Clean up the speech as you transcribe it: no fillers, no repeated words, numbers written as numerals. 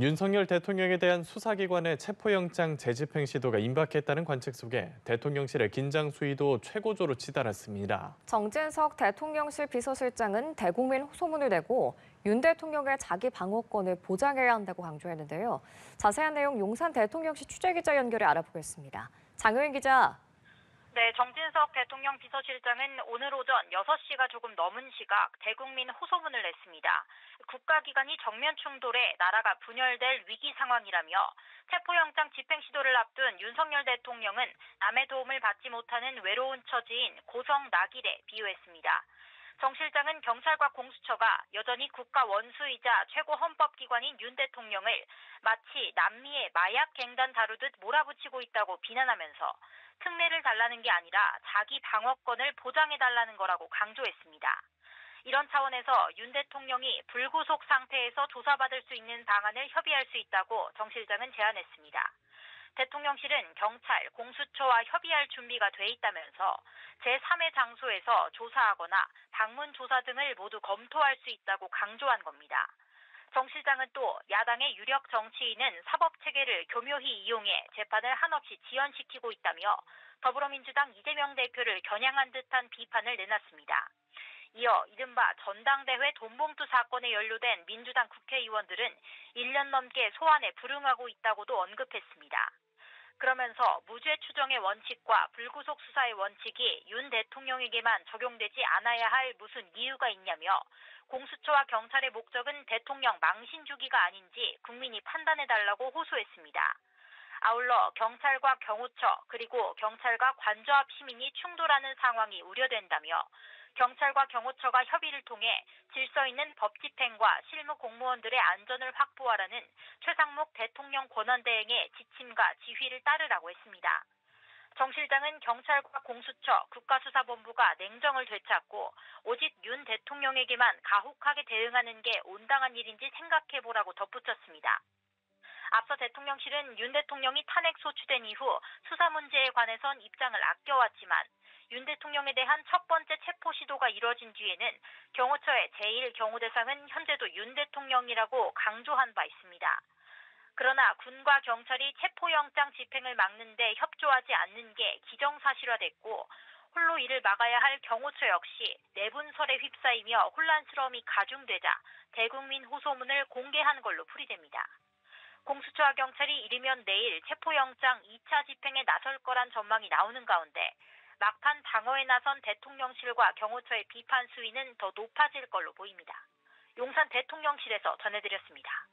윤석열 대통령에 대한 수사기관의 체포영장 재집행 시도가 임박했다는 관측 속에 대통령실의 긴장 수위도 최고조로 치달았습니다. 정진석 대통령실 비서실장은 대국민 호소문을 내고 윤 대통령의 자기 방어권을 보장해야 한다고 강조했는데요. 자세한 내용 용산 대통령실 취재기자 연결해 알아보겠습니다. 장효인 기자. 네, 정진석 대통령 비서실장은 오늘 오전 6시가 조금 넘은 시각 대국민 호소문을 냈습니다. 국가기관이 정면 충돌해 나라가 분열될 위기 상황이라며 체포영장 집행 시도를 앞둔 윤석열 대통령은 남의 도움을 받지 못하는 외로운 처지인 고성 낙일에 비유했습니다. 정 실장은 경찰과 공수처가 여전히 국가 원수이자 최고 헌법기관인 윤 대통령을 마치 남미의 마약 갱단 다루듯 몰아붙이고 있다고 비난하면서 특례를 달라는 게 아니라 자기 방어권을 보장해달라는 거라고 강조했습니다. 이런 차원에서 윤 대통령이 불구속 상태에서 조사받을 수 있는 방안을 협의할 수 있다고 정 실장은 제안했습니다. 대통령실은 경찰, 공수처와 협의할 준비가 돼 있다면서 제3의 장소에서 조사하거나 방문 조사 등을 모두 검토할 수 있다고 강조한 겁니다. 정 실장은 또 야당의 유력 정치인은 사법체계를 교묘히 이용해 재판을 한없이 지연시키고 있다며 더불어민주당 이재명 대표를 겨냥한 듯한 비판을 내놨습니다. 이어 이른바 전당대회 돈봉투 사건에 연루된 민주당 국회의원들은 1년 넘게 소환에 불응하고 있다고도 언급했습니다. 그러면서 무죄 추정의 원칙과 불구속 수사의 원칙이 윤 대통령에게만 적용되지 않아야 할 무슨 이유가 있냐며 공수처와 경찰의 목적은 대통령 망신 주기가 아닌지 국민이 판단해달라고 호소했습니다. 아울러 경찰과 경호처 그리고 경찰과 관저앞 시민이 충돌하는 상황이 우려된다며 경찰과 경호처가 협의를 통해 질서 있는 법 집행과 실무 공무원들의 안전을 확보하라는 최상목 대통령 권한대행의 지침과 지휘를 따르라고 했습니다. 정 실장은 경찰과 공수처, 국가수사본부가 냉정을 되찾고 오직 윤 대통령에게만 가혹하게 대응하는 게 온당한 일인지 생각해보라고 덧붙였습니다. 앞서 대통령실은 윤 대통령이 탄핵 소추된 이후 수사 문제에 관해선 입장을 아껴왔지만 윤 대통령에 대한 첫 번째 체포 시도가 이뤄진 뒤에는 경호처의 제1경호대상은 현재도 윤 대통령이라고 강조한 바 있습니다. 그러나 군과 경찰이 체포영장 집행을 막는 데 협조하지 않는 게 기정사실화됐고 홀로 이를 막아야 할 경호처 역시 내분설에 휩싸이며 혼란스러움이 가중되자 대국민 호소문을 공개한 걸로 풀이됩니다. 공수처와 경찰이 이르면 내일 체포영장 2차 집행에 나설 거란 전망이 나오는 가운데 막판 방어에 나선 대통령실과 경호처의 비판 수위는 더 높아질 걸로 보입니다. 용산 대통령실에서 전해드렸습니다.